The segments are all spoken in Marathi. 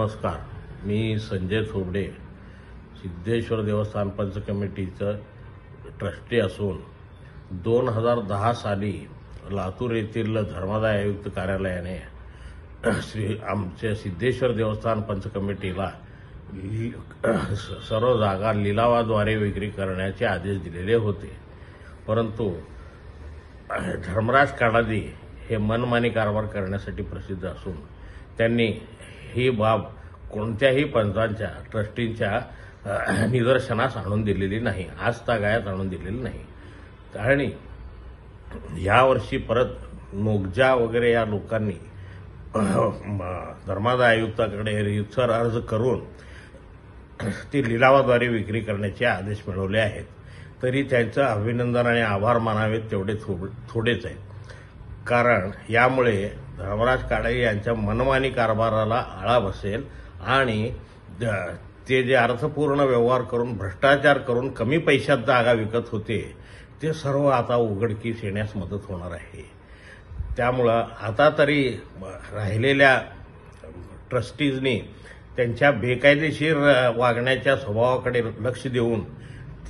नमस्कार. मी संजय थोबडे, सिद्धेश्वर देवस्थान पंच कमिटीचं ट्रस्टी असून 2010 साली लातूर येथील धर्मादाय आयुक्त कार्यालयाने आमच्या सिद्धेश्वर देवस्थान पंच कमिटीला सर्व जागा लिलावाद्वारे विक्री करण्याचे आदेश दिलेले होते. परंतु धर्मराज काडादी हे मनमानी कारभार करण्यासाठी प्रसिद्ध असून त्यांनी ही बाब कोणत्याही पंचांच्या ट्रस्टींच्या निदर्शनास आणून दिलेली नाही, आजतागायत आणून दिलेली नाही. आणि यावर्षी परत नोगजा वगैरे या लोकांनी धर्मादाय आयुक्ताकडे रितसर अर्ज करून ती लिलावाद्वारे विक्री करण्याचे आदेश मिळवले आहेत. तरी त्यांचं अभिनंदन आणि आभार मानावेत तेवढे थोडेच आहेत. कारण यामुळे धर्मराज काडादी यांच्या मनमानी कारभाराला आळा बसेल आणि ते जे अर्थपूर्ण व्यवहार करून भ्रष्टाचार करून कमी पैशात जागा विकत होते ते सर्व आता उघडकीस येण्यास मदत होणार आहे. त्यामुळं आता तरी राहिलेल्या ट्रस्टीजनी त्यांच्या बेकायदेशीर वागण्याच्या स्वभावाकडे लक्ष देऊन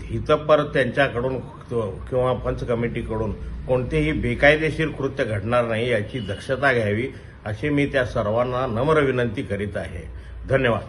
हितपर त्यांच्याकडून किंवा पंच कमिटीकडून कोणतेही बेकायदेशीर कृत्य घडणार नाही याची दक्षता घ्यावी अशी मी त्या सर्वांना नम्र विनंती करीत आहे. धन्यवाद.